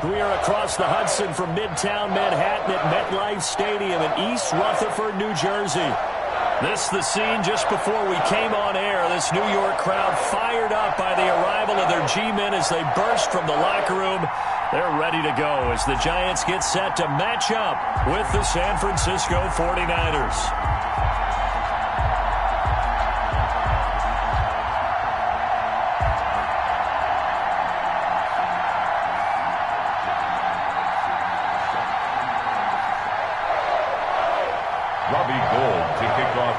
We are across the Hudson from Midtown Manhattan at MetLife Stadium in East Rutherford, New Jersey. This is the scene just before we came on air. This New York crowd fired up by the arrival of their G-men as they burst from the locker room. They're ready to go as the Giants get set to match up with the San Francisco 49ers.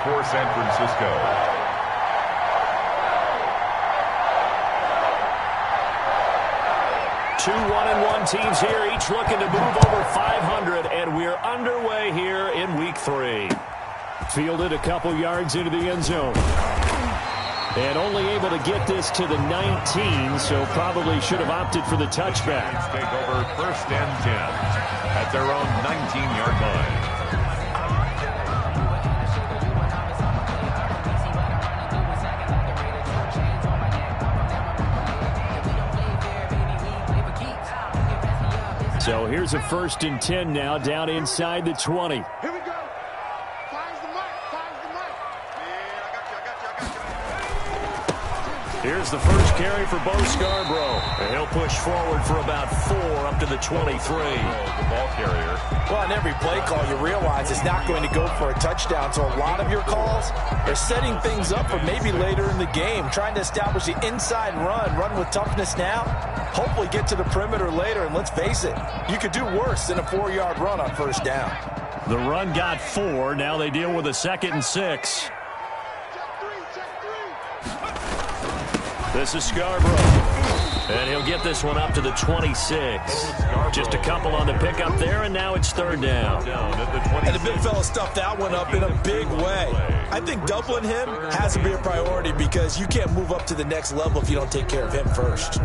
For San Francisco. Two 1-1 teams here, each looking to move over 500, and we're underway here in Week 3. Fielded a couple yards into the end zone. And only able to get this to the 19, so probably should have opted for the touchback. Take over 1st and 10 at their own 19-yard line. So here's a 1st and 10 now, down inside the 20. Here we go. Finds the mark. Here's the first carry for Bo Scarborough. And he'll push forward for about 4 up to the 23. The ball carrier. Well, on every play call, you realize it's not going to go for a touchdown. So a lot of your calls are setting things up for maybe later in the game, trying to establish the inside run with toughness now, hopefully get to the perimeter later. And let's face it, you could do worse than a 4-yard run on 1st down. The run got 4. Now they deal with a 2nd and 6. This is Scarborough. And he'll get this one up to the 26. Just a couple on the pickup there, and now it's 3rd down. And the big fella stuffed that one up in a big way. I think doubling him has to be a priority because you can't move up to the next level if you don't take care of him first.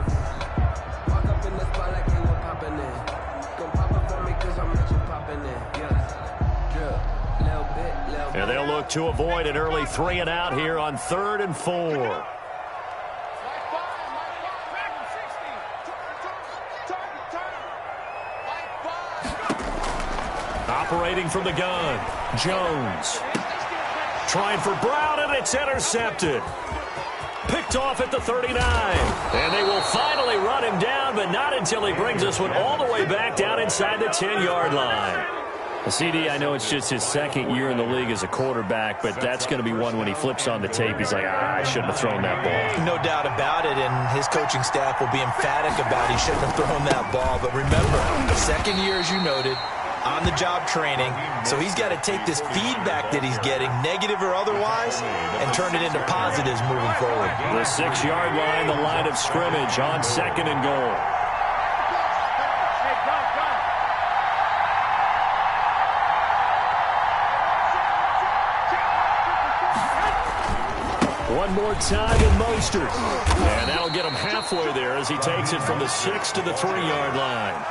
And they'll look to avoid an early 3 and out here on 3rd and 4. Operating from the gun, Jones. Trying for Brown, and it's intercepted. Picked off at the 39. And they will finally run him down, but not until he brings this one all the way back down inside the 10-yard line. CD, I know it's just his 2nd year in the league as a quarterback, but that's going to be one when he flips on the tape. He's like, I shouldn't have thrown that ball. No doubt about it, and his coaching staff will be emphatic about he shouldn't have thrown that ball. But remember, 2nd year, as you noted, on-the-job training, so he's got to take this feedback that he's getting, negative or otherwise, and turn it into positives moving forward. The 6-yard line, the line of scrimmage on 2nd and goal. One more time in Mostert. And that'll get him halfway there as he takes it from the 6 to the 3-yard line.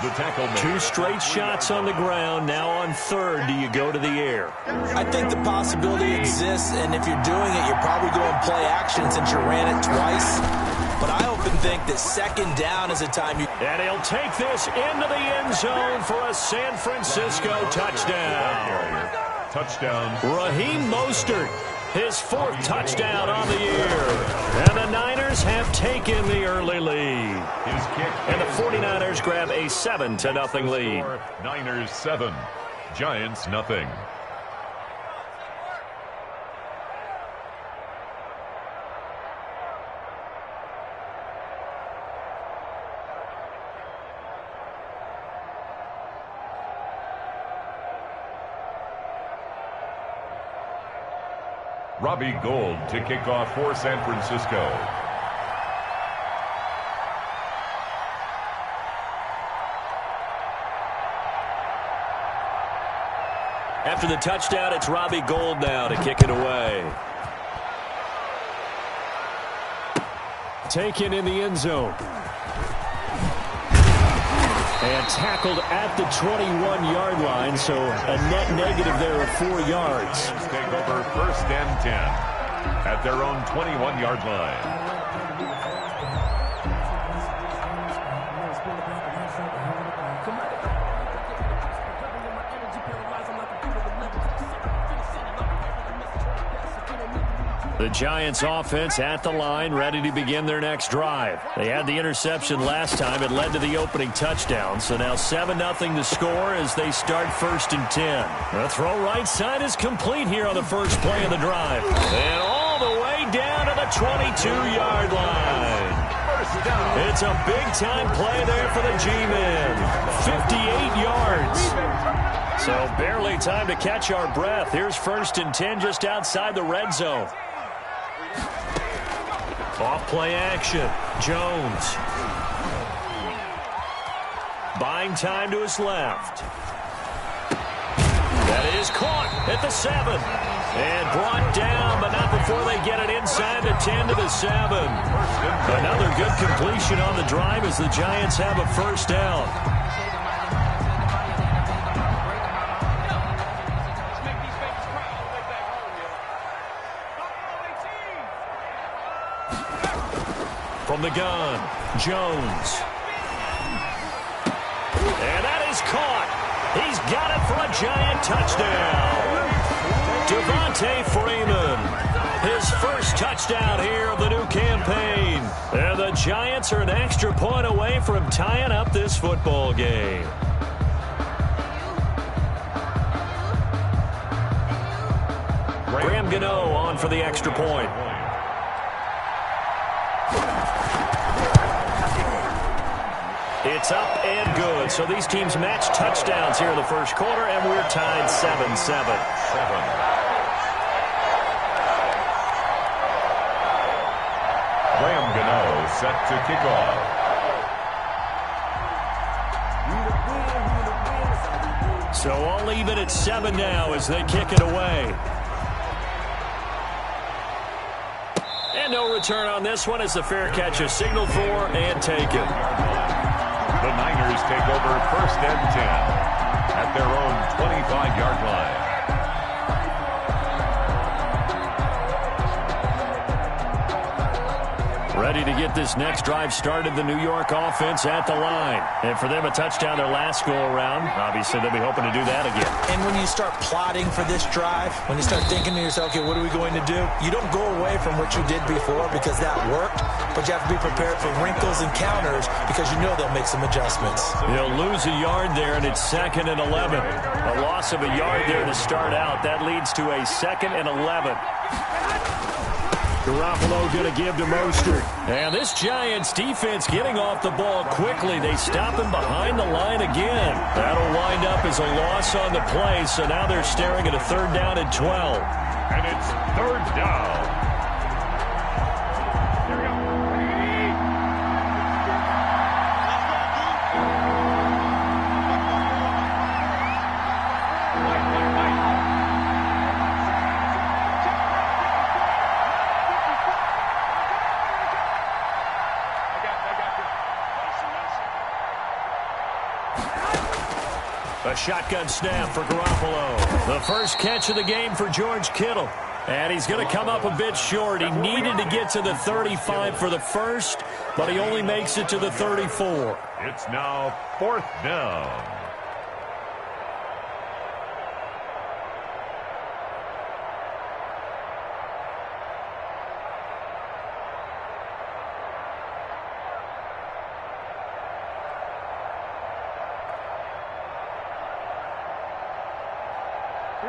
The tackle man. 2 straight shots on the ground. Now on 3rd, do you go to the air? I think the possibility exists, and if you're doing it, you're probably going play action since you ran it twice. But I often think that 2nd down is a time you... And he'll take this into the end zone for a San Francisco touchdown. Touchdown. Raheem Mostert, his 4th touchdown on the year. And the Niners have taken the early lead. His kick. And the 49ers grab a 7-0 lead. Niners 7, Giants nothing. Robbie Gould to kick off for San Francisco. After the touchdown, it's Robbie Gould now to kick it away. Taken in the end zone. And tackled at the 21-yard line, so a net negative there of 4 yards. Take over 1st and 10 at their own 21-yard line. The Giants offense at the line, ready to begin their next drive. They had the interception last time. It led to the opening touchdown. So now 7-0 to score as they start 1st and 10. The throw right side is complete here on the first play of the drive. And all the way down to the 22-yard line. It's a big-time play there for the G-men. 58 yards. So barely time to catch our breath. Here's 1st and 10 just outside the red zone. Off play action. Jones. Buying time to his left. That is caught at the 7. And brought down, but not before they get it inside the 10 to the 7. Another good completion on the drive as the Giants have a 1st down. From the gun, Jones. And that is caught. He's got it for a Giant touchdown. Devontae Freeman, his 1st touchdown here of the new campaign. And the Giants are an extra point away from tying up this football game. Graham Gano on for the extra point. It's up and good. So these teams match touchdowns here in the first quarter, and we're tied 7-7. Graham Gano set to kick off. So all even at 7 now as they kick it away. And no return on this one as the fair catch is signaled for and taken. The Niners take over 1st and 10 at their own 25-yard line. Ready to get this next drive started, the New York offense at the line. And for them, a touchdown their last go-around. Obviously, they'll be hoping to do that again. And when you start plotting for this drive, when you start thinking to yourself, okay, what are we going to do? You don't go away from what you did before because that worked, but you have to be prepared for wrinkles and counters because you know they'll make some adjustments. They'll lose a yard there, and it's 2nd and 11. A loss of a yard there to start out. That leads to a 2nd and 11. Garoppolo going to give to Mostert. And this Giants defense getting off the ball quickly. They stop him behind the line again. That'll wind up as a loss on the play, so now they're staring at a 3rd down and 12. And it's 3rd down. A shotgun snap for Garoppolo. The first catch of the game for George Kittle. And he's going to come up a bit short. He needed to get to the 35 for the first, but he only makes it to the 34. It's now 4th down.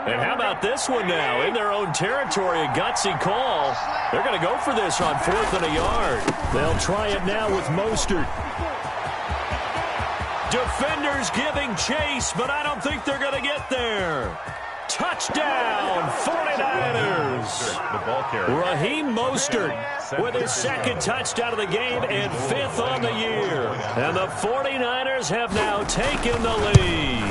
And how about this one now? In their own territory, a gutsy call. They're going to go for this on 4th and a yard. They'll try it now with Mostert. Defenders giving chase, but I don't think they're going to get there. Touchdown, 49ers. The ball carrier. Raheem Mostert with his 2nd touchdown of the game and 5th on the year. And the 49ers have now taken the lead.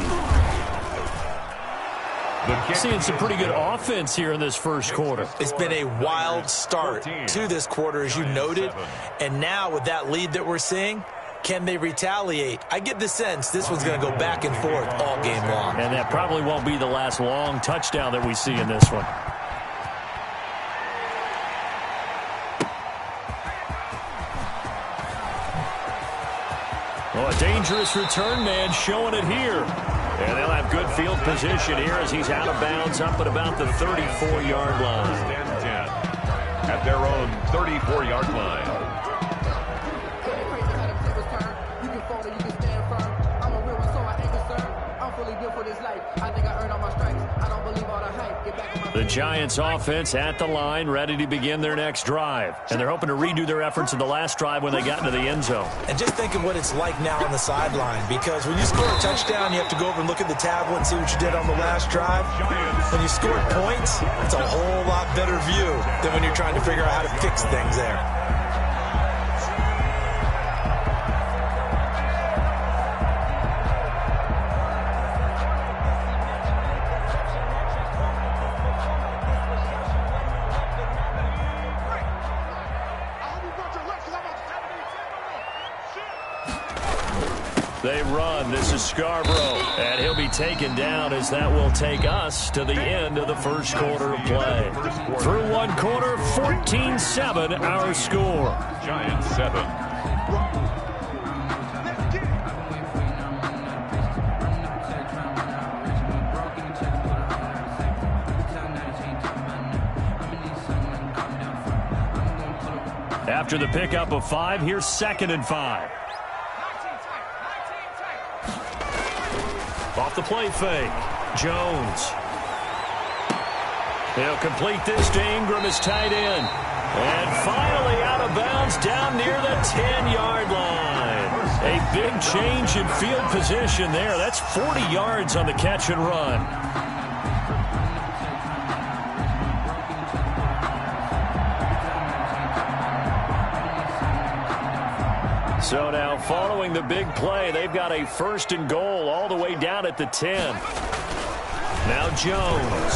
Seeing some pretty good offense here in this first quarter. It's been a wild start to this quarter, as you noted. And now with that lead that we're seeing, can they retaliate? I get the sense this one's going to go back and forth all game long. And that probably won't be the last long touchdown that we see in this one. Well, a dangerous return man showing it here. And they'll have good field position here as he's out of bounds up at about the 34-yard line. their own 34-yard line. The Giants offense at the line, ready to begin their next drive. And they're hoping to redo their efforts in the last drive when they got into the end zone. And just think of what it's like now on the sideline, because when you score a touchdown, you have to go over and look at the tablet and see what you did on the last drive. When you scored points, it's a whole lot better view than when you're trying to figure out how to fix things there. They run. This is Scarborough. And he'll be taken down as that will take us to the end of the first quarter of play. Through one quarter, 14-7 our score. Giants 7. After the pickup of 5, here's 2nd and 5. Off the play fake. Jones. He'll complete this to Ingram as tight end. And finally out of bounds down near the 10-yard line. A big change in field position there. That's 40 yards on the catch and run. So now following the big play, they've got a 1st and goal all the way down at the 10. Now Jones.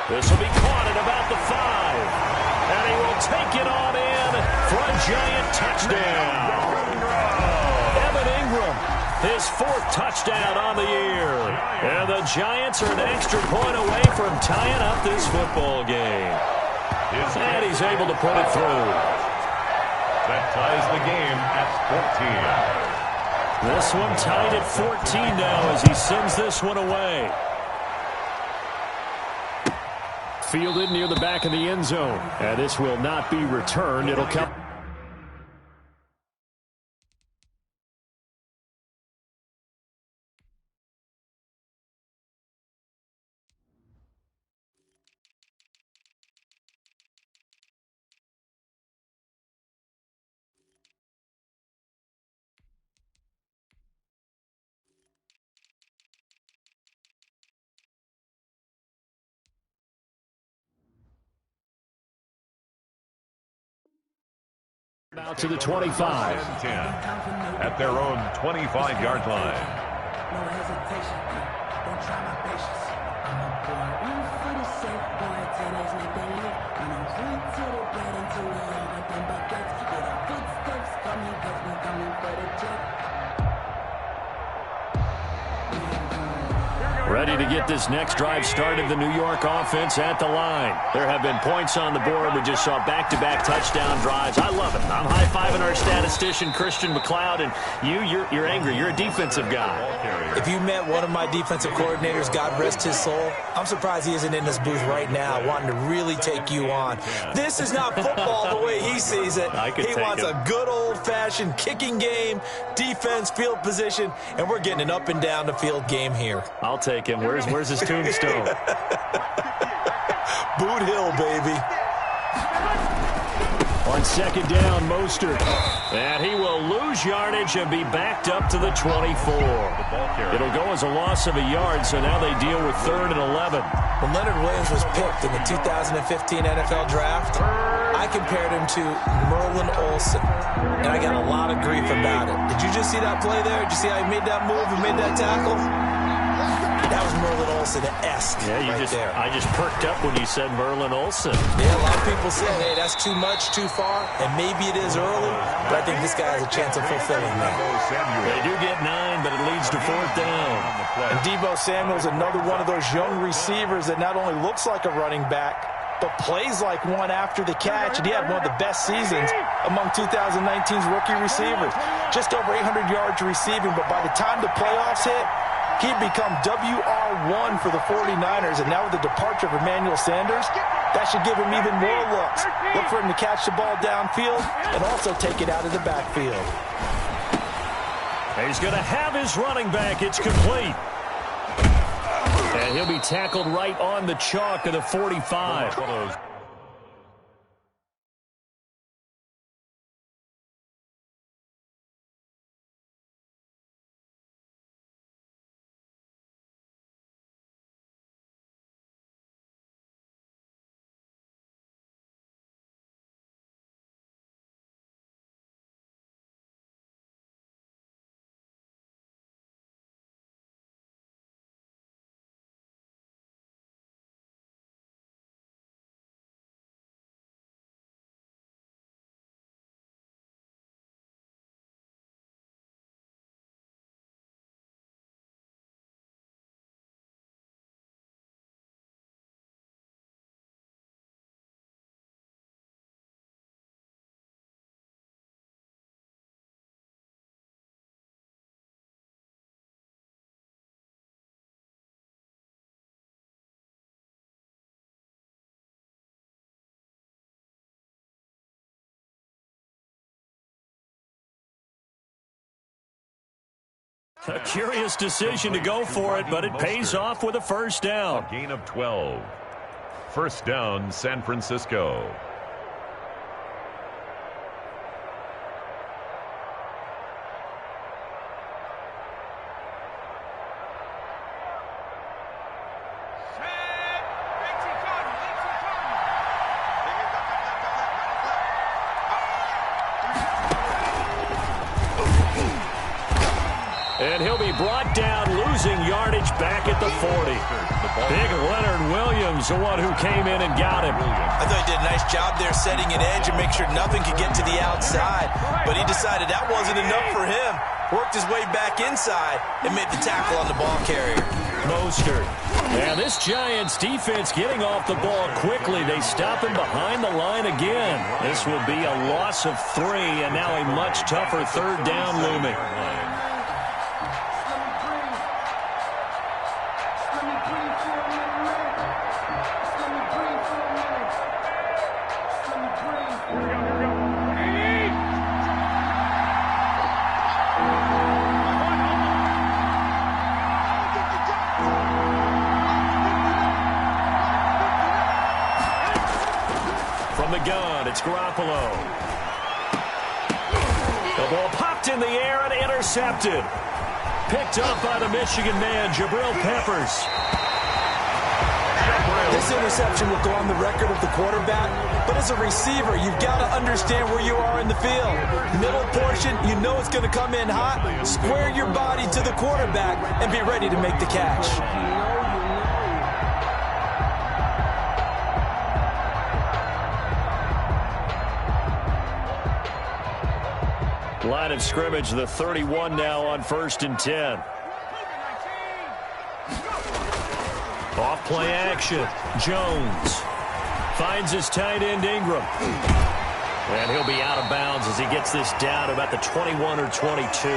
This will be caught at about the 5. And he will take it on in for a Giant touchdown. Evan Ingram, his 4th touchdown on the year. And the Giants are an extra point away from tying up this football game. And he's able to put it through. That ties the game at 14. This one tied at 14 now as he sends this one away. Fielded near the back of the end zone. And this will not be returned. It'll come. Out to the 25. 10 at their own 25-yard line. No hesitation. Don't try my patience. I'm a boy. One for the safe boy. Today's make they live. When I run to the bread until we all got them buckets. Get our footsteps coming cause we coming for the jet. Ready to get this next drive started, the New York offense at the line. There have been points on the board. We just saw back-to-back touchdown drives. I love it. I'm high-fiving our statistician, Christian McLeod, and you're angry. You're a defensive guy. If you met one of my defensive coordinators, God rest his soul, I'm surprised he isn't in this booth right now wanting to really take you on. This is not football the way he sees it. He wants a good old-fashioned kicking game, defense, field position, and we're getting an up-and-down-the-field game here. I'll take him. Where's his tombstone? Boot Hill, baby. On 2nd down, Mostert. And he will lose yardage and be backed up to the 24. It'll go as a loss of a yard, so now they deal with 3rd and 11. When Leonard Williams was picked in the 2015 NFL Draft, I compared him to Merlin Olsen, and I got a lot of grief about it. Did you just see that play there? Did you see how he made that move and made that tackle? That was Merlin Olsen-esque there. I just perked up when you said Merlin Olsen. Yeah, a lot of people say, hey, that's too much, too far, and maybe it is early, but I think this guy has a chance of fulfilling that. They do get 9, but it leads to 4th down. And Deebo Samuel's another one of those young receivers that not only looks like a running back, but plays like one after the catch, and he had one of the best seasons among 2019's rookie receivers. Just over 800 yards receiving, but by the time the playoffs hit, he'd become WR1 for the 49ers, and now with the departure of Emmanuel Sanders, That should give him even more looks. Look for him to catch the ball downfield and also take it out of the backfield. He's going to have his running back. It's complete. And he'll be tackled right on the chalk of the 45. A curious decision to go for it, but it pays off with a first down. A gain of 12. First down, San Francisco. And he'll be brought down, losing yardage back at the 40. Big Leonard Williams, the one who came in and got him. I thought he did a nice job there setting an edge and make sure nothing could get to the outside. But he decided that wasn't enough for him. Worked his way back inside and made the tackle on the ball carrier. Mostert. And this Giants defense getting off the ball quickly. They stop him behind the line again. This will be a loss of 3, and now a much tougher third down looming. Garoppolo. The ball popped in the air and intercepted. Picked up by the Michigan man, Jabril Peppers. This interception will go on the record of the quarterback, but as a receiver, you've got to understand where you are in the field. Middle portion, you know it's going to come in hot. Square your body to the quarterback and be ready to make the catch. Line of scrimmage, the 31 now on 1st and 10. Off play action. Jones finds his tight end Ingram. And he'll be out of bounds as he gets this down about the 21 or 22.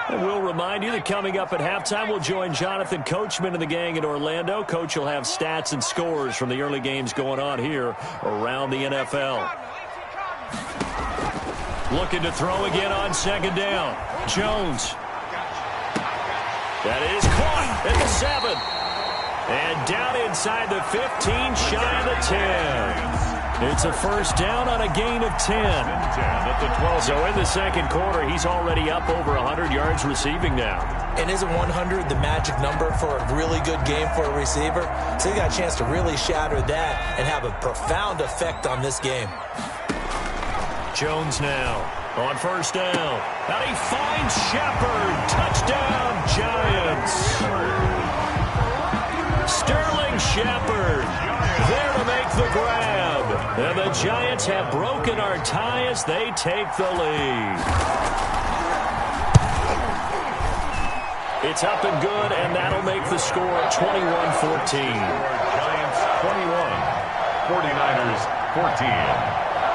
And we'll remind you that coming up at halftime, we'll join Jonathan Coachman and the gang in Orlando. Coach will have stats and scores from the early games going on here around the NFL. Looking to throw again on 2nd down. Jones. That is caught at the 7. And down inside the 15, shy of the 10. It's a first down on a gain of 10. At the 12. So in the second quarter, he's already up over 100 yards receiving now. And isn't 100 the magic number for a really good game for a receiver? So he got a chance to really shatter that and have a profound effect on this game. Jones now on 1st down. And he finds Shepard. Touchdown, Giants. Sterling Shepard there to make the grab. And the Giants have broken our tie as they take the lead. It's up and good, and that'll make the score 21-14. Giants 21, 49ers 14.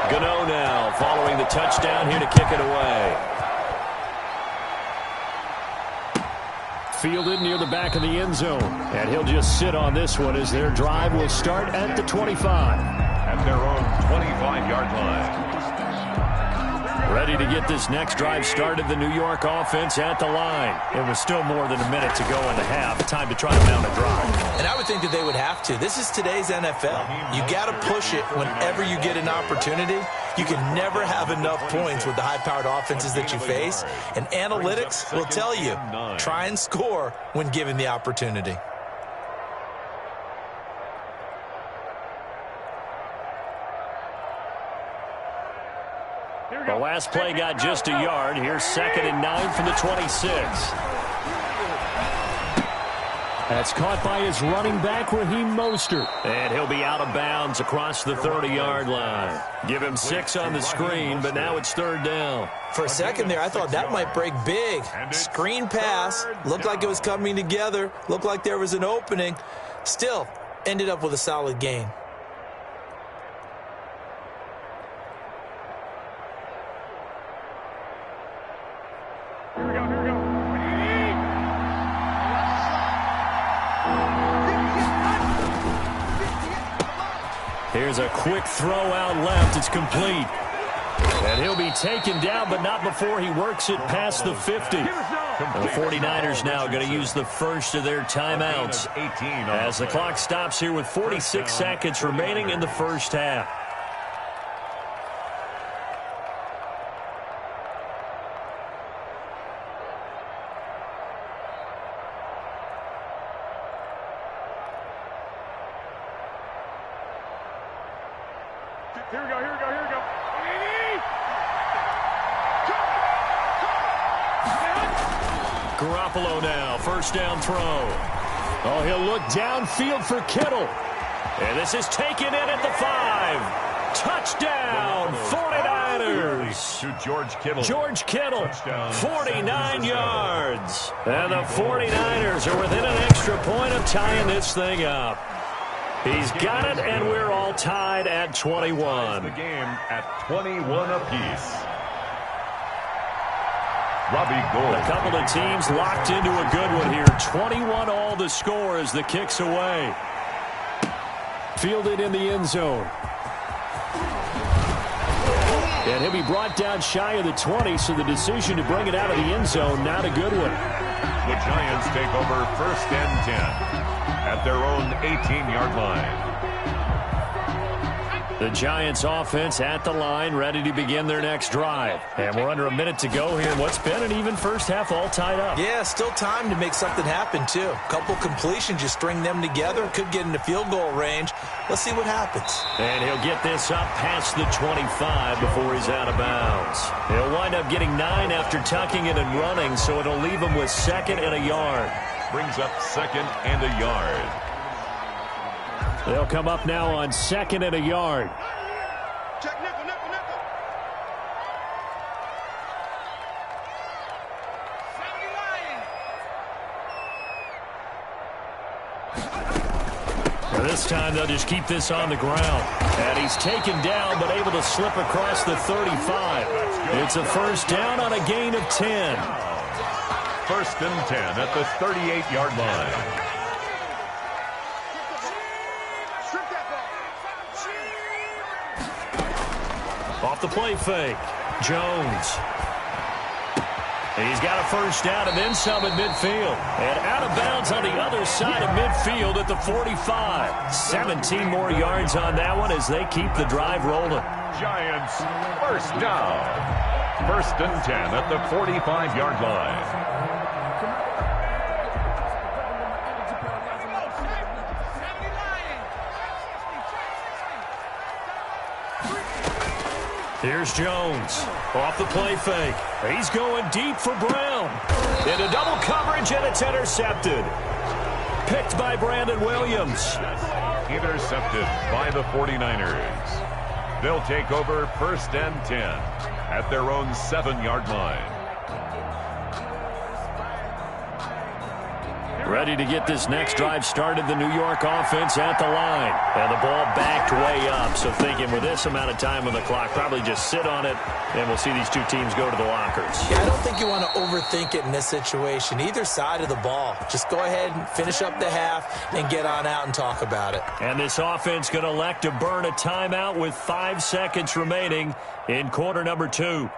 Gano now following the touchdown here to kick it away. Fielded near the back of the end zone. And he'll just sit on this one as their drive will start at the 25. At their own 25-yard line. Ready to get this next drive started, the New York offense at the line. It was still more than a minute to go in the half. Time to try to mount a drive. And I would think that they would have to. This is today's NFL. You got to push it whenever you get an opportunity. You can never have enough points with the high-powered offenses that you face. And analytics will tell you, try and score when given the opportunity. The last play got just a yard. Here's 2nd and 9 from the 26. That's caught by his running back, Raheem Mostert. And he'll be out of bounds across the 30-yard line. Give him 6 on the screen, but now it's 3rd down. For a second there, I thought that might break big. Screen pass. Looked like it was coming together. Looked like there was an opening. Still, ended up with a solid gain. Here's a quick throw out left. It's complete. And he'll be taken down, but not before he works it past the 50. And the 49ers now going to use the first of their timeouts as the clock stops here with 46 seconds remaining in the first half. Here we go, here we go, here we go. Garoppolo now, first down throw. Oh, he'll look downfield for Kittle. And this is taken in at the 5. Touchdown, 49ers. To George Kittle. George Kittle, 49 yards. And the 49ers are within an extra point of tying this thing up. He's got it, and we're all tied at 21. The game at 21 apiece. Robbie Gould. A couple of teams locked into a good one here. 21 all the score as the kick's away. Fielded in the end zone. And he'll be brought down shy of the 20, so the decision to bring it out of the end zone, not a good one. The Giants take over 1st and 10 at their own 18-yard line. The Giants offense at the line, ready to begin their next drive. And we're under a minute to go here. What's been an even first half, all tied up. Yeah, still time to make something happen, too. Couple completions, you string them together, could get into field goal range. Let's see what happens. And he'll get this up past the 25 before he's out of bounds. He'll wind up getting 9 after tucking it and running, so it'll leave him with 2nd and a yard. Brings up 2nd and a yard. They'll come up now on 2nd and a yard. Check nickel, nickel, nickel. This time they'll just keep this on the ground. And he's taken down but able to slip across the 35. It's a first down on a gain of 10. 1st and 10 at the 38-yard line. Off the play fake. Jones. He's got a first down and then some at midfield. And out of bounds on the other side of midfield at the 45. 17 more yards on that one as they keep the drive rolling. Giants first down. 1st and 10 at the 45-yard line. Here's Jones. Off the play fake. He's going deep for Brown. Into double coverage, and it's intercepted. Picked by Brandon Williams. Intercepted by the 49ers. They'll take over 1st and 10 at their own 7-yard line. Ready to get this next drive started, the New York offense at the line. And the ball backed way up, so thinking with this amount of time on the clock, probably just sit on it, and we'll see these two teams go to the lockers. Yeah, I don't think you want to overthink it in this situation. Either side of the ball. Just go ahead and finish up the half and get on out and talk about it. And this offense going to elect to burn a timeout with 5 seconds remaining in quarter number 2.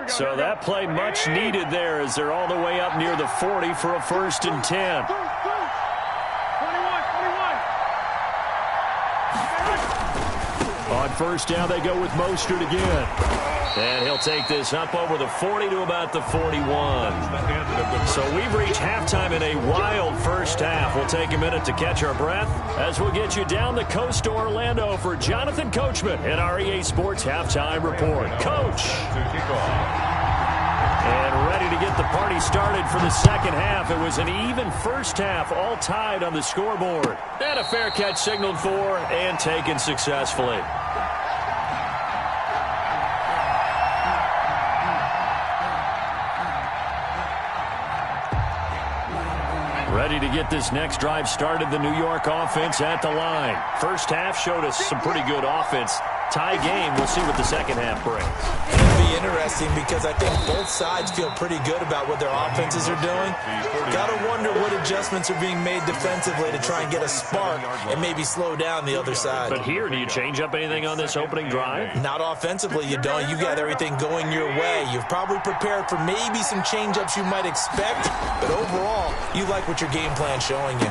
So that play much needed there as they're all the way up near the 40 for a 1st and 10. 21. On 1st down, they go with Mostert again. And he'll take this up over the 40 to about the 41. So we've reached halftime in a wild first half. We'll take a minute to catch our breath as we'll get you down the coast to Orlando for Jonathan Coachman at our EA Sports Halftime Report. Coach! And ready to get the party started for the second half. It was an even first half, all tied on the scoreboard. And a fair catch signaled for and taken successfully. Ready to get this next drive started, the New York offense at the line. First half showed us some pretty good offense. Tie game, we'll see what the second half brings. It'll be interesting because I think both sides feel pretty good about what their offenses are doing. Got to wonder what adjustments are being made defensively to try and get a spark and maybe slow down the other side. But here, do you change up anything on this opening drive? Not offensively, you don't. You got everything going your way. You've probably prepared for maybe some change-ups you might expect, but overall, you like what your game plan's showing you.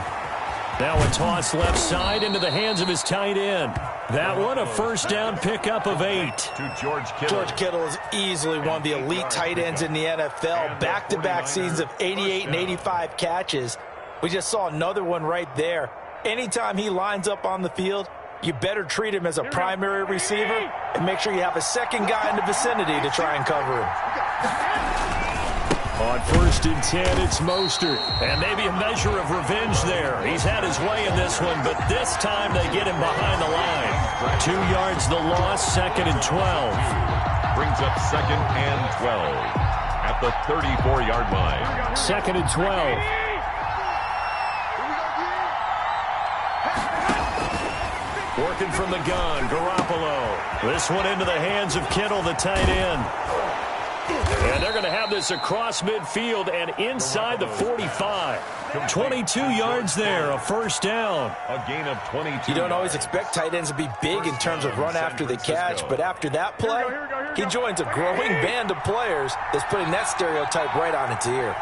Now a toss left side into the hands of his tight end. That one, a first down pickup of 8. To George Kittle. George Kittle is easily one of the elite tight ends in the NFL. Back-to-back seasons of 88 and 85 catches. We just saw another one right there. Anytime he lines up on the field, you better treat him as a primary receiver and make sure you have a second guy in the vicinity to try and cover him. On 1st and 10, it's Mostert. And maybe a measure of revenge there. He's had his way in this one, but this time they get him behind the line. 2 yards the loss, 2nd and 12. Brings up 2nd and 12 at the 34-yard line. 2nd and 12. Working from the gun, Garoppolo. This one into the hands of Kittle, the tight end. And they're going to have this across midfield and inside the 45. 22 yards there, a first down. A gain of 22. You don't always expect tight ends to be big in terms of run after the catch, but after that play, he joins a growing band of players that's putting that stereotype right on its ear.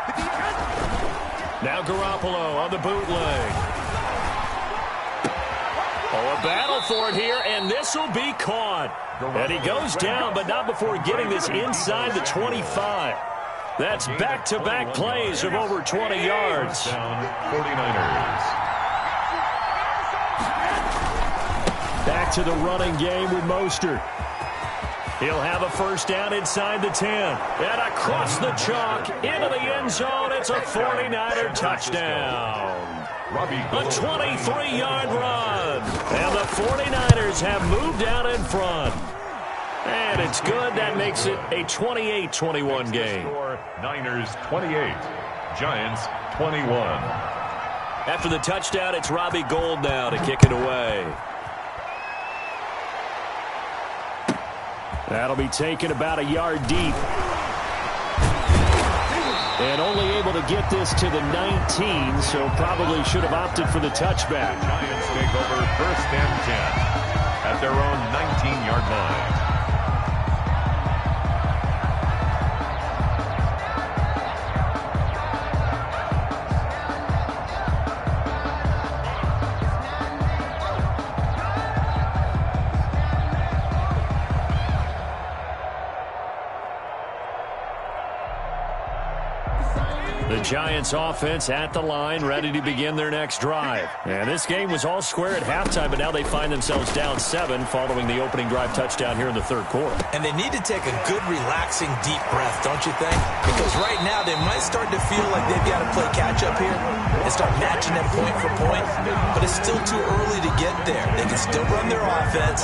Now Garoppolo on the bootleg. Oh, a battle for it here, and this will be caught. And he goes down, but not before getting this inside the 25. That's back-to-back plays of over 20 yards. 49ers. Back to the running game with Mostert. He'll have a first down inside the 10. And across the chalk, into the end zone, it's a 49er touchdown. A 23-yard run. And the 49ers have moved out in front. And it's good. That makes it a 28-21 game. Niners 28, Giants 21. After the touchdown, it's Robbie Gould now to kick it away. That'll be taken about a yard deep. And only able to get this to the 19, so probably should have opted for the touchback. Giants take over 1st and 10 at their own 19-yard line. The Giants offense at the line, ready to begin their next drive. And this game was all square at halftime, but now they find themselves down 7 following the opening drive touchdown here in the third quarter. And they need to take a good, relaxing, deep breath, don't you think? Because right now they might start to feel like they've got to play catch-up here and start matching them point for point. But but it's still too early to get there. They can still run their offense.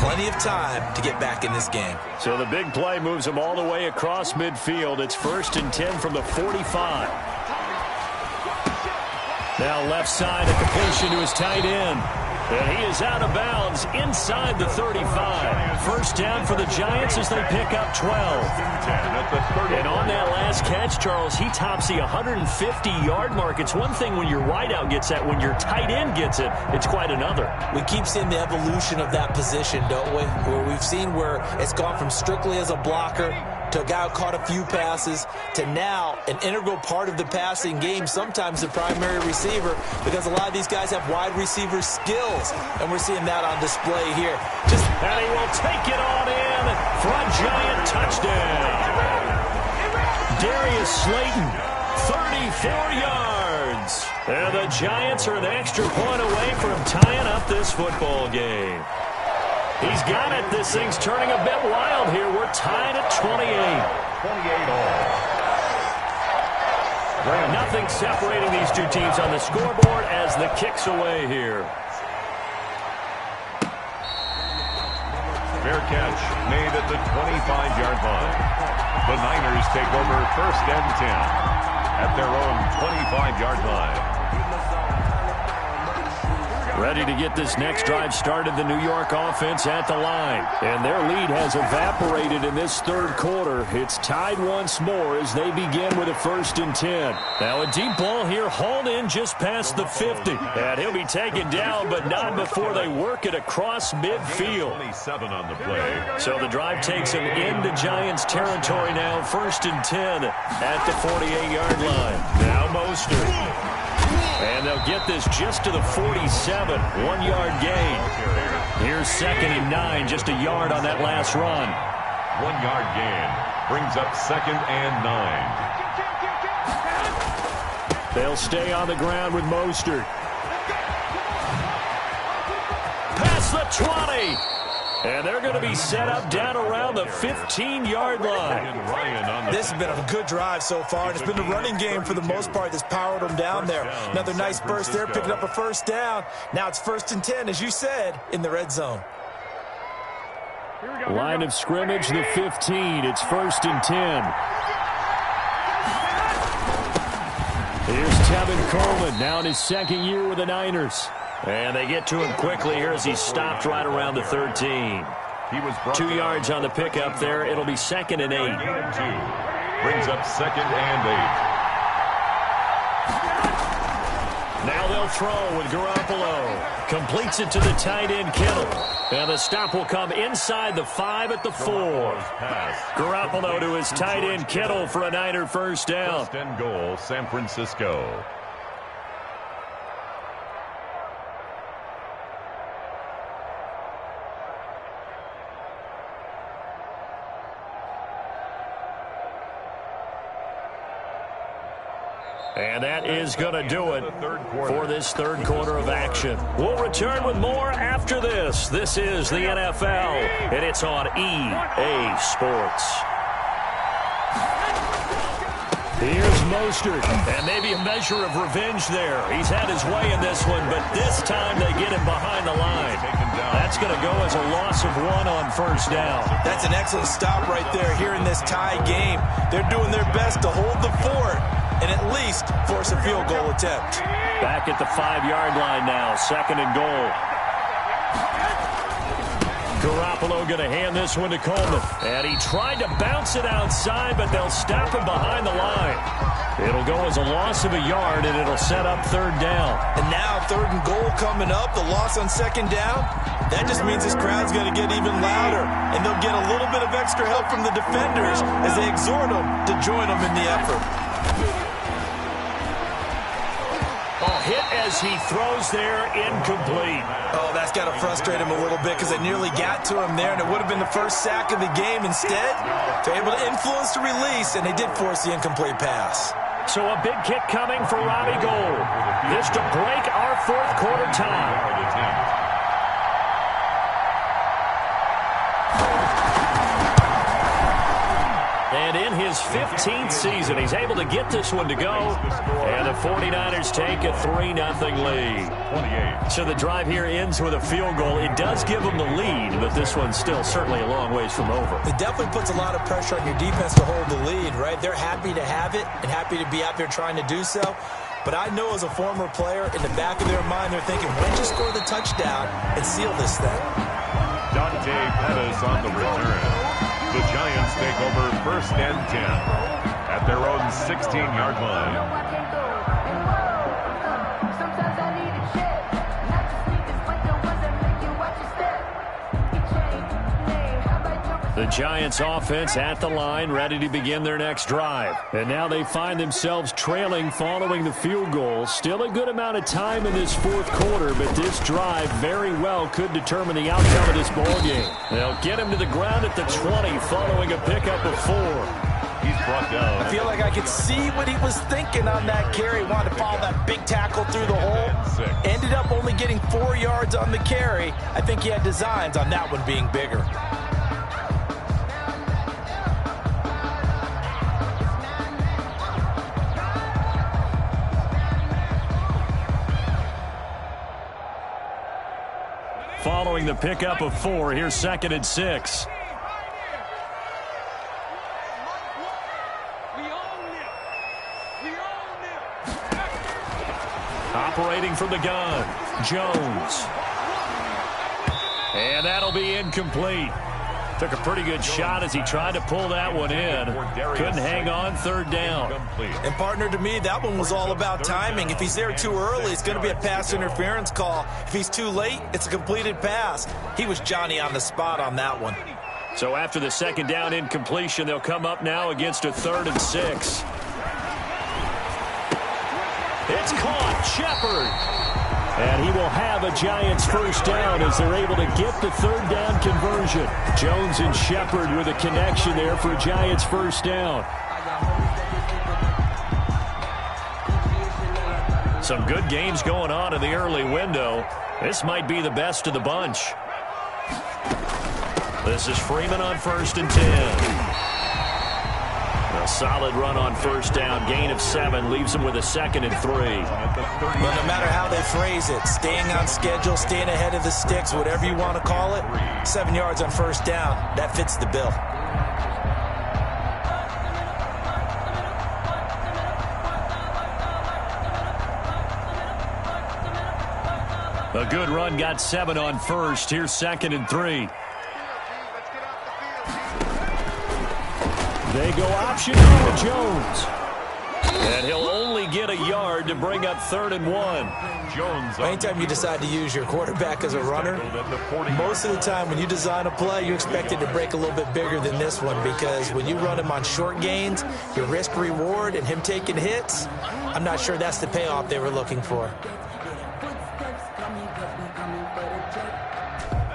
Plenty of time to get back in this game. So the big play moves them all the way across midfield. It's 1st and 10 from the 45. Now left side, a completion to his tight end. And he is out of bounds inside the 35. First down for the Giants as they pick up 12. And on that last catch, Charles, he tops the 150-yard mark. It's one thing when your wideout gets that. When your tight end gets it, it's quite another. We keep seeing the evolution of that position, don't we? Where we've seen where it's gone from strictly as a blocker to a guy who caught a few passes to now an integral part of the passing game, sometimes the primary receiver, because a lot of these guys have wide receiver skills, and we're seeing that on display here. And he will take it on in for a Giant touchdown. Darius Slayton, 34 yards. And the Giants are an extra point away from tying up this football game. He's got it. This thing's turning a bit wild here. We're tied at 28. 28 all. Nothing separating these two teams on the scoreboard as the kick's away here. Fair catch made at the 25-yard line. The Niners take over 1st and 10 at their own 25-yard line. Ready to get this next drive started, the New York offense at the line. And their lead has evaporated in this third quarter. It's tied once more as they begin with a 1st and 10. Now a deep ball here hauled in just past the 50. And he'll be taken down, but not before they work it across midfield. 27 on the play. So the drive takes them into Giants territory now. 1st and 10 at the 48-yard line. Now Mostert. And they'll get this just to the 47, 1-yard gain. Here's 2nd and 9, just a yard on that last run. 1-yard gain brings up 2nd and 9. They'll stay on the ground with Mostert. Past the 20. And they're going to be set up down around the 15-yard line. This has been a good drive so far. It's been the running game for the most part that's powered them down there. Another nice burst there, picking up a 1st down. Now it's 1st and 10, as you said, in the red zone. Line of scrimmage, the 15. It's 1st and 10. Here's Tevin Coleman, now in his 2nd year with the Niners. And they get to him quickly here as he's stopped right around the 13. He was 2 yards on the pickup there. It'll be 2nd and 8. Brings up 2nd and 8. Now they'll throw with Garoppolo. Completes it to the tight end, Kittle. And the stop will come inside the 5 at the 4. Garoppolo to his tight end, Kittle, for a Niner 1st down. 1st and goal, San Francisco. And that is going to do it for this third quarter of action. We'll return with more after this. This is the NFL, and it's on EA Sports. Here's Mostert, and maybe a measure of revenge there. He's had his way in this one, but this time they get him behind the line. That's going to go as a loss of 1 on 1st down. That's an excellent stop right there here in this tie game. They're doing their best to hold the fort and at least force a field goal attempt. Back at the 5-yard line now, 2nd and goal. Garoppolo going to hand this one to Coleman. And he tried to bounce it outside, but they'll stop him behind the line. It'll go as a loss of a yard, and it'll set up 3rd down. And now 3rd and goal coming up, the loss on 2nd down. That just means this crowd's going to get even louder, and they'll get a little bit of extra help from the defenders as they exhort them to join them in the effort. Hit as he throws there, incomplete. Oh, that's got to frustrate him a little bit because they nearly got to him there, and it would have been the first sack of the game. Instead, they're able to influence the release, and they did force the incomplete pass. So a big kick coming for Robbie Gould. This to break our 4th quarter tie. And in his his 15th season. He's able to get this one to go, and the 49ers take a 3-0 lead. So the drive here ends with a field goal. It does give them the lead, but this one's still certainly a long ways from over. It definitely puts a lot of pressure on your defense to hold the lead, right? They're happy to have it and happy to be out there trying to do so. But I know as a former player, in the back of their mind, they're thinking, when to score the touchdown and seal this thing. Dante Pettis on the return. The Giants take over 1st and 10 at their own 16-yard line. The Giants offense at the line, ready to begin their next drive. And now they find themselves trailing following the field goal. Still a good amount of time in this fourth quarter, but this drive very well could determine the outcome of this ballgame. They'll get him to the ground at the 20 following a pickup of 4. He's brought down. I feel like I could see what he was thinking on that carry. Wanted to follow that big tackle through the hole. Ended up only getting 4 yards on the carry. I think he had designs on that one being bigger. Following the pickup of 4, here's 2nd and 6. Operating from the gun, Jones. And that'll be incomplete. Took a pretty good shot as he tried to pull that one in. Couldn't hang on, 3rd down. And partner, to me, that one was all about timing. If he's there too early, it's going to be a pass interference call. If he's too late, it's a completed pass. He was Johnny on the spot on that one. So after the 2nd down incompletion, they'll come up now against a 3rd and 6. It's caught, Shepard. And he will have a Giants 1st down as they're able to get the 3rd down conversion. Jones and Shepard with a connection there for Giants 1st down. Some good games going on in the early window. This might be the best of the bunch. This is Freeman on 1st and 10. A solid run on 1st down. Gain of 7 leaves him with a 2nd and 3. Well, no matter how they phrase it, staying on schedule, staying ahead of the sticks, whatever you want to call it, 7 yards on 1st down, that fits the bill. A good run got 7 on 1st. Here's 2nd and 3. They go option with Jones. And he'll only get a yard to bring up 3rd and 1. Jones. Anytime you decide to use your quarterback as a runner, most of the time when you design a play, you're expected to break a little bit bigger than this one, because when you run him on short gains, your risk-reward and him taking hits, I'm not sure that's the payoff they were looking for.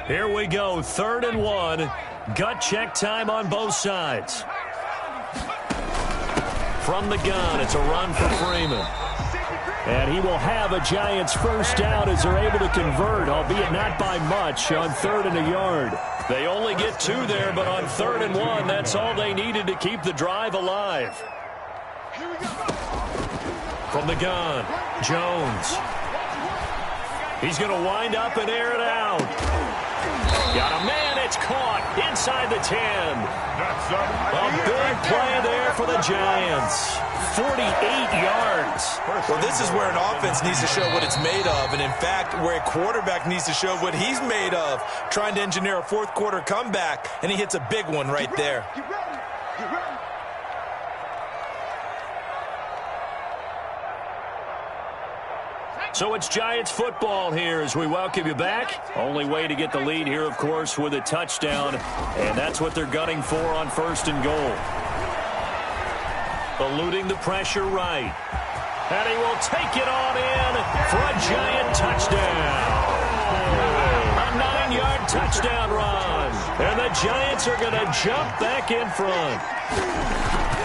Here we go, 3rd and 1. Gut check time on both sides. From the gun, it's a run for Freeman. And he will have a Giants 1st down as they're able to convert, albeit not by much, on 3rd and a yard. They only get 2 there, but on 3rd and 1, that's all they needed to keep the drive alive. From the gun, Jones. He's going to wind up and air it out. Got a man, it's caught inside the 10. A big play there for the Giants. 48 yards. Well, this is where an offense needs to show what it's made of, and in fact, where a quarterback needs to show what he's made of, trying to engineer a 4th quarter comeback, and he hits a big one right there. So it's Giants football here as we welcome you back. Only way to get the lead here, of course, with a touchdown. And that's what they're gunning for on 1st and goal. Eluding the pressure right. And he will take it on in for a Giant touchdown. A 9-yard touchdown run. And the Giants are going to jump back in front.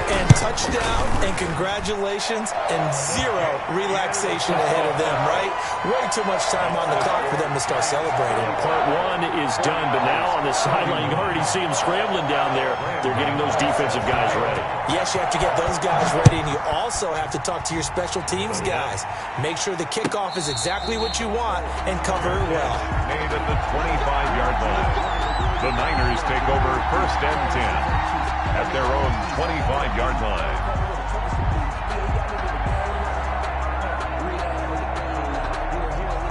And touchdown, and congratulations, and zero relaxation ahead of them, right? Way too much time on the clock for them to start celebrating. Part one is done, but now on the sideline, you can already see them scrambling down there. They're getting those defensive guys ready. Yes, you have to get those guys ready, and you also have to talk to your special teams guys. Make sure the kickoff is exactly what you want and cover it well. Made at the 25-yard line. The Niners take over 1st and 10 at their own 25-yard line.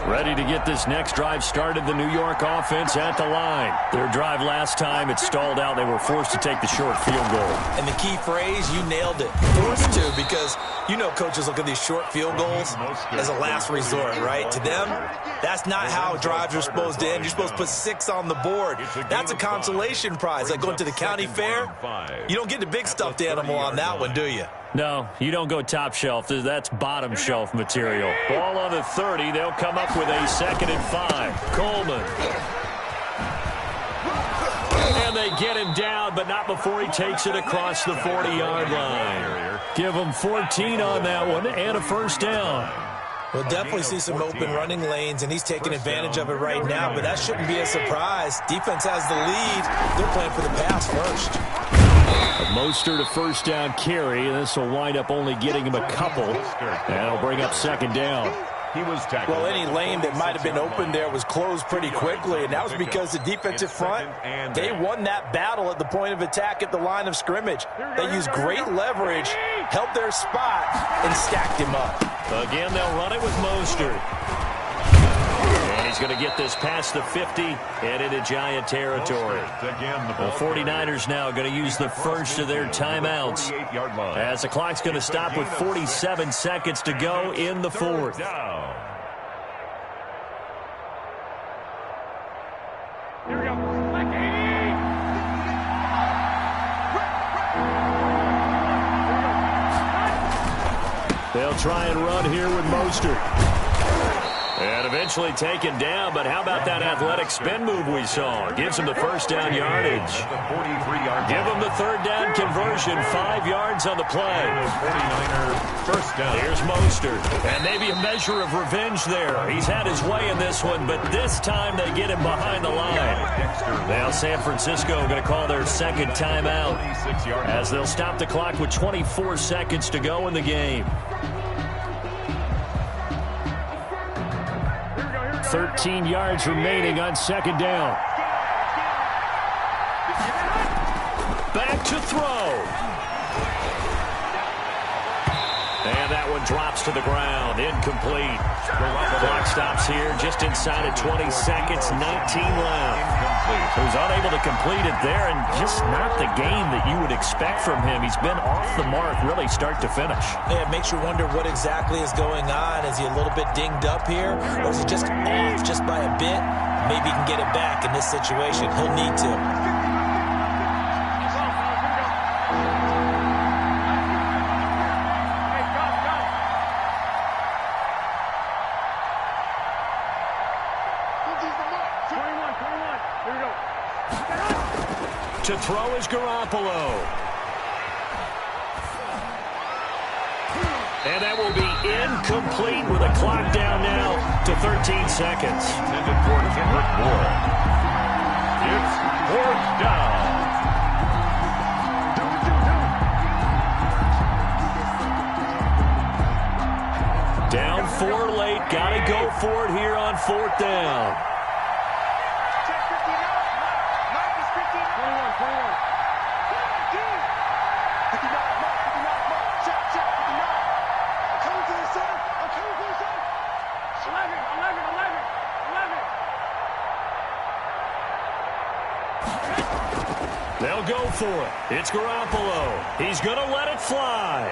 Ready to get this next drive started. The New York offense at the line. Their drive last time, it stalled out. They were forced to take the short field goal. And the key phrase, you nailed it. Forced to, because you know coaches look at these short field goals as a last resort, right? To them, that's not how drives are supposed to end. You're supposed to put 6 on the board. That's a consolation prize. Like going to the county fair, you don't get the big stuffed animal on that one, do you? No, you don't go top shelf. That's bottom shelf material. Ball on the 30. They'll come up with a 2nd and 5. Coleman. And they get him down, but not before he takes it across the 40-yard line. Give him 14 on that one and a 1st down. We'll definitely see some open running lanes, and he's taking advantage of it right now, but that shouldn't be a surprise. Defense has the lead. They're playing for the pass first. Mostert a 1st down carry. This will wind up only getting him a couple. And it'll bring up 2nd down. Well, any lane that might have been open there was closed pretty quickly, and that was because the defensive front, they won that battle at the point of attack at the line of scrimmage. They used great leverage, held their spot, and stacked him up. Again, they'll run it with Mostert. And he's going to get this past the 50 and into Giant territory. The 49ers now going to use the first of their timeouts, as the clock's going to stop with 47 seconds to go in the 4th. Here we go. They'll try and run here with Mostert. And eventually taken down, but how about that athletic spin move we saw? Gives him the 1st down yardage. Give him the 3rd down conversion, 5 yards on the play. 49er 1st down. Here's Mostert, and maybe a measure of revenge there. He's had his way in this one, but this time they get him behind the line. Now San Francisco going to call their 2nd timeout, as they'll stop the clock with 24 seconds to go in the game. 13 yards remaining on 2nd down. Back to throw. And that one drops to the ground. Incomplete. The clock stops here just inside of 20 seconds. 19 left. He was unable to complete it there, and just not the game that you would expect from him. He's been off the mark really start to finish. Yeah, it makes you wonder what exactly is going on. Is he a little bit dinged up here, or is he just off just by a bit? Maybe he can get it back in this situation. He'll need to. To throw is Garoppolo. And that will be incomplete with a clock down now to 13 seconds. Intended for Kendrick Moore. It's 4th down. Down 4 late. Got to go for it here on 4th down. They'll go for it. It's Garoppolo. He's going to let it fly.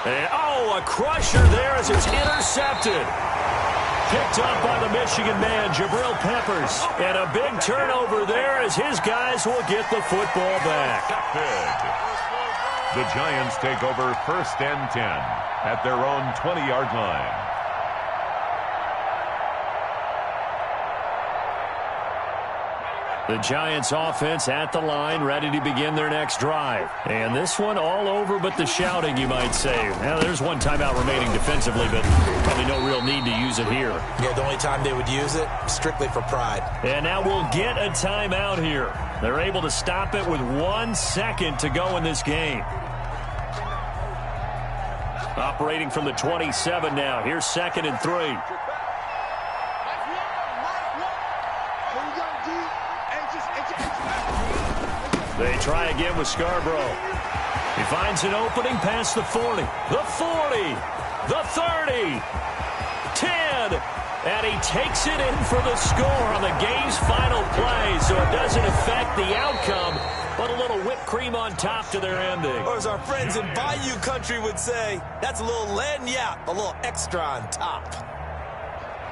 And, oh, a crusher there as it's intercepted. Picked up by the Michigan man, Jabril Peppers. And a big turnover there as his guys will get the football back. The Giants take over 1st and 10 at their own 20-yard line. The Giants offense at the line, ready to begin their next drive. And this one all over but the shouting, you might say. Now, there's one timeout remaining defensively, but probably no real need to use it here. Yeah, the only time they would use it, strictly for pride. And now we'll get a timeout here. They're able to stop it with 1 second to go in this game. Operating from the 27 now. Here's 2nd and 3. They try again with Scarborough. He finds an opening past the 40. The 40. The 30. 10. And he takes it in for the score on the game's final play, so it doesn't affect the outcome, but a little whipped cream on top to their ending. Or as our friends in Bayou Country would say, that's a little lagniappe, a little extra on top.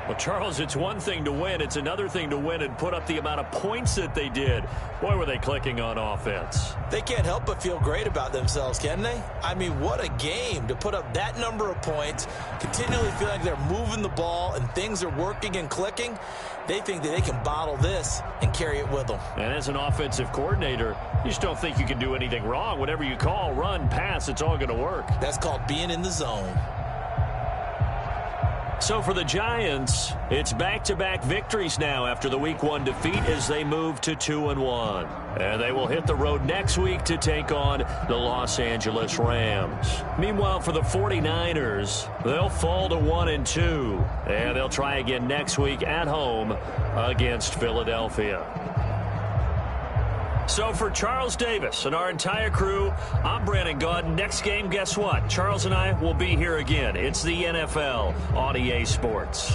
Well, Charles, it's one thing to win. It's another thing to win and put up the amount of points that they did. Boy, were they clicking on offense. They can't help but feel great about themselves, can they? I mean, what a game to put up that number of points, continually feel like they're moving the ball and things are working and clicking. They think that they can bottle this and carry it with them. And as an offensive coordinator, you just don't think you can do anything wrong. Whatever you call, run, pass, it's all going to work. That's called being in the zone. So for the Giants, it's back-to-back victories now after the Week 1 defeat as they move to 2-1. And they will hit the road next week to take on the Los Angeles Rams. Meanwhile, for the 49ers, they'll fall to 1-2. And they'll try again next week at home against Philadelphia. So for Charles Davis and our entire crew, I'm Brandon Gaudin. Next game, guess what? Charles and I will be here again. It's the NFL on EA Sports.